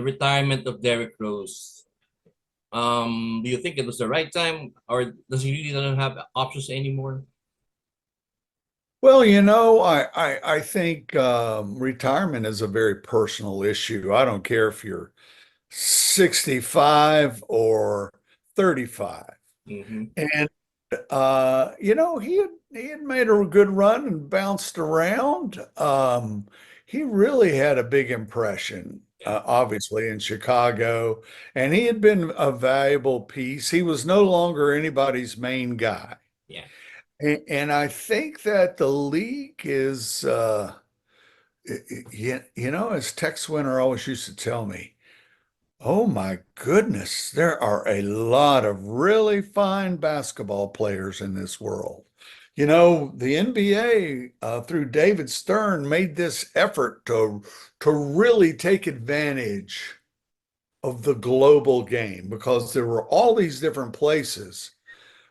retirement of Derrick Rose. Do you think it was the right time, or does he really not have options anymore? Well, I think retirement is a very personal issue. I don't care if you're 65 or 35. Mm-hmm. And he had made a good run and bounced around. He really had a big impression, Yeah, obviously in Chicago, and he had been a valuable piece. He was no longer anybody's main guy. yeah. And I think that the league is, as Tex Winter always used to tell me, oh my goodness, there are a lot of really fine basketball players in this world. The NBA, through David Stern, made this effort to really take advantage of the global game because there were all these different places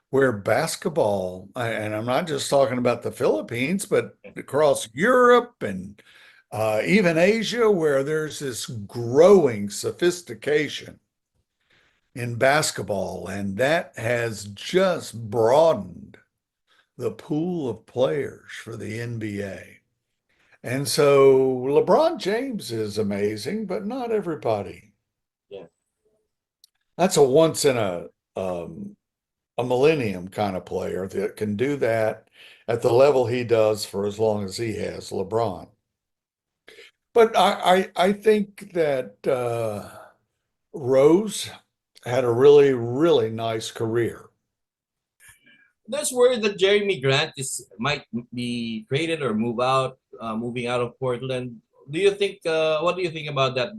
where basketball, and I'm not just talking about the Philippines, but across Europe and even Asia, where there's this growing sophistication in basketball, and that has just broadened the pool of players for the NBA. And so LeBron James is amazing, but not everybody. Yeah. That's a millennium kind of player that can do that at the level he does for as long as he has, LeBron. But I think that Rose had a really, really nice career. There's word that Jerami Grant is might be traded or moving out of Portland. Do you think? What do you think about that?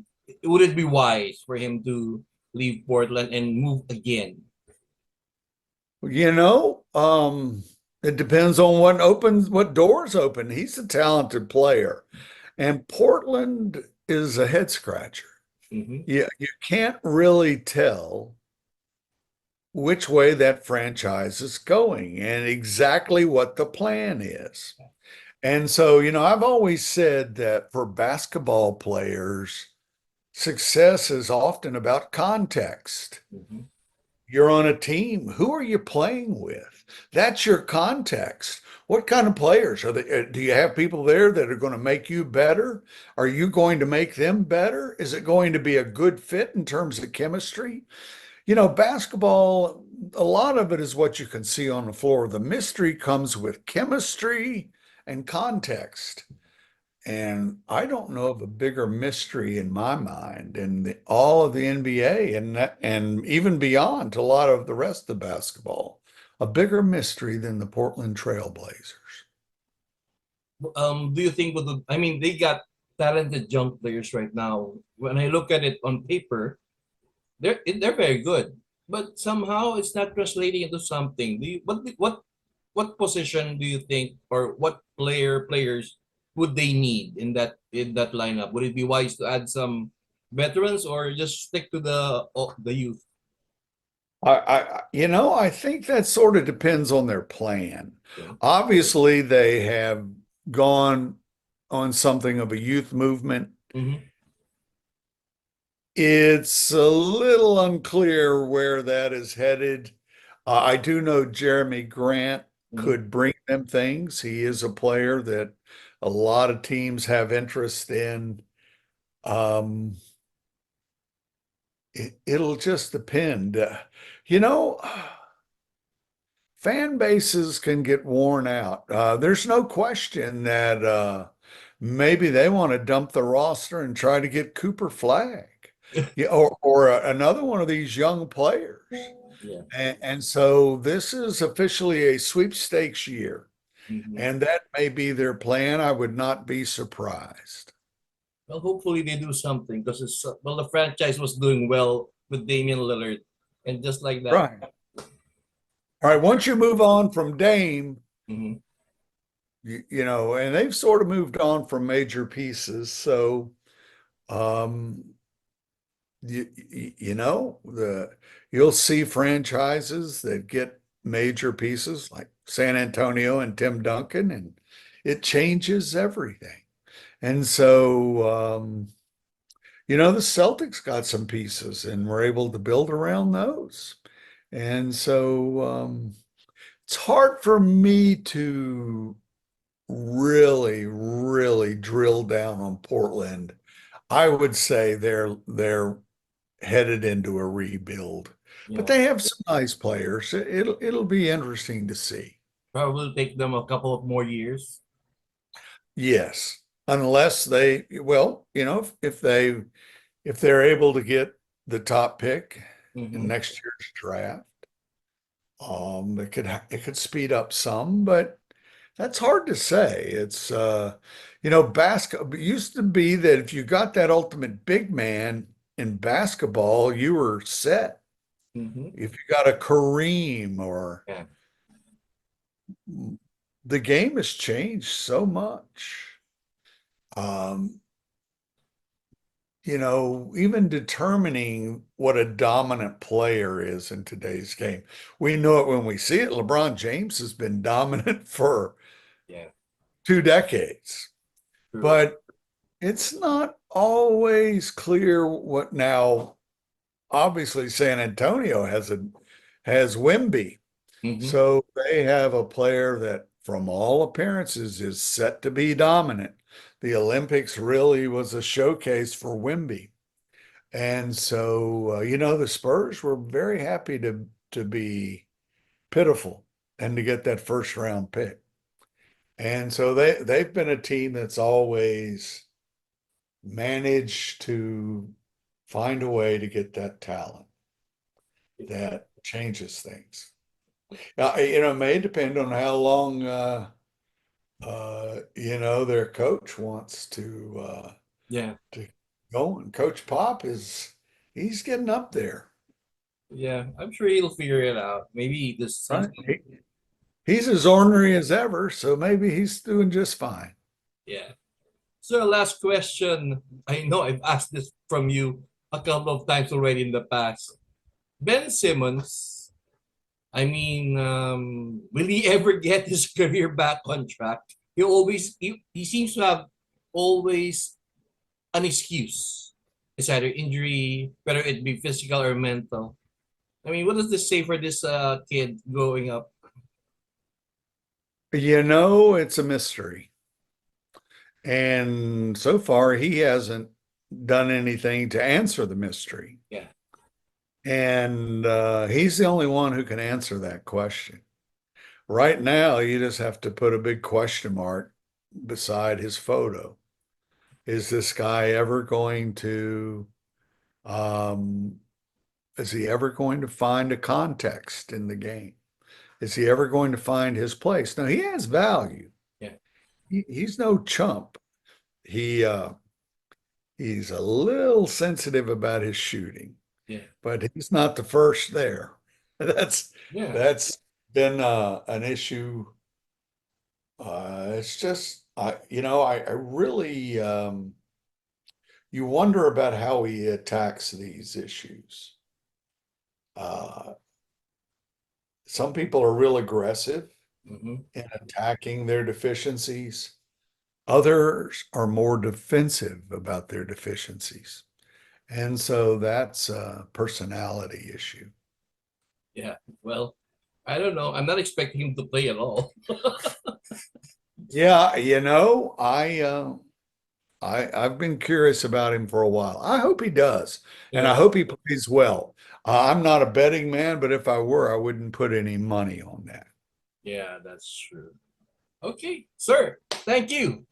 Would it be wise for him to leave Portland and move again? You know, it depends on what doors open. He's a talented player, and Portland is a head scratcher. Mm-hmm. You can't really tell which way that franchise is going and exactly what the plan is. And so, I've always said that for basketball players, success is often about context. Mm-hmm. You're on a team. Who are you playing with? That's your context. What kind of players are they? Do you have people there that are going to make you better? Are you going to make them better? Is it going to be a good fit in terms of chemistry? Basketball, a lot of it is what you can see on the floor. The mystery comes with chemistry and context. And I don't know of a bigger mystery in my mind in all of the NBA and even beyond to a lot of the rest of basketball, a bigger mystery than the Portland Trail Blazers. Do you think I mean, they got talented young players right now. When I look at it on paper, they're very good, but somehow it's not translating into something. Do you what position do you think, or what players would they need in that lineup? Would it be wise to add some veterans or just stick to the youth? I think that sort of depends on their plan. Okay. Obviously, they have gone on something of a youth movement. Mm-hmm. It's a little unclear where that is headed. I do know Jerami Grant Mm-hmm. could bring them things. He is a player that a lot of teams have interest in. Um, it'll just depend. You know, Fan bases can get worn out. There's no question that maybe they want to dump the roster and try to get Cooper Flag, yeah, or another one of these young players. Yeah. And so this is officially a sweepstakes year, Mm-hmm. and that may be their plan. I would not be surprised. Well, hopefully they do something because the franchise was doing well with Damian Lillard, and just like that. Right. All right. Once you move on from Dame, Mm-hmm. and they've sort of moved on from major pieces. So, um, you'll see franchises that get major pieces like San Antonio and Tim Duncan, and it changes everything. And so, the Celtics got some pieces and were able to build around those. And so it's hard for me to really, really drill down on Portland. I would say they're headed into a rebuild, but Yeah, they have some nice players. It'll be interesting to see. probably take them a couple of more years. Yes, unless they, well, if they're able to get the top pick in Hmm. next year's draft, it could speed up some, but that's hard to say. It's basketball used to be that if you got that ultimate big man in basketball, you were set. Hmm. If you got a Kareem or Yeah, the game has changed so much. Um, even determining what a dominant player is in today's game. We know it when we see it. LeBron James has been dominant for yeah, 2 decades, true. but it's not always clear what now. Obviously, San Antonio has Wemby. Hmm. So they have a player that, from all appearances, is set to be dominant. The Olympics really was a showcase for Wemby. And so, the Spurs were very happy to be pitiful and to get that first round pick. And so they've been a team that's always managed to find a way to get that talent that changes things. Now, it may depend on how long their coach wants Yeah, to go. And Coach Pop he's getting up there, yeah. I'm sure he'll figure it out. Maybe this right? season. He's as ornery as ever, so maybe he's doing just fine. Yeah. So last question. I know I've asked this from you a couple of times already in the past. Ben Simmons, I mean, will he ever get his career back on track? He seems to have always an excuse. It's either injury, whether it be physical or mental. I mean, what does this say for this kid growing up? It's a mystery. And so far, he hasn't done anything to answer the mystery. Yeah, And he's the only one who can answer that question. Right now, you just have to put a big question mark beside his photo. Is this guy ever going to, um, is he ever going to find a context in the game? Is he ever going to find his place? Now, he has value. yeah, He's no chump. He he's a little sensitive about his shooting, yeah, but he's not the first there. That's yeah, that's been an issue. It's just I really you wonder about how he attacks these issues. Uh, some people are real aggressive hmm, in attacking their deficiencies. Others are more defensive about their deficiencies. And so that's a personality issue. yeah. Well, I don't know. I'm not expecting him to play at all. Yeah, I've been curious about him for a while. I hope he does, and I Yeah, hope he plays well. I'm not a betting man, but if I were, I wouldn't put any money on that. yeah, that's true. Okay, sir. Thank you.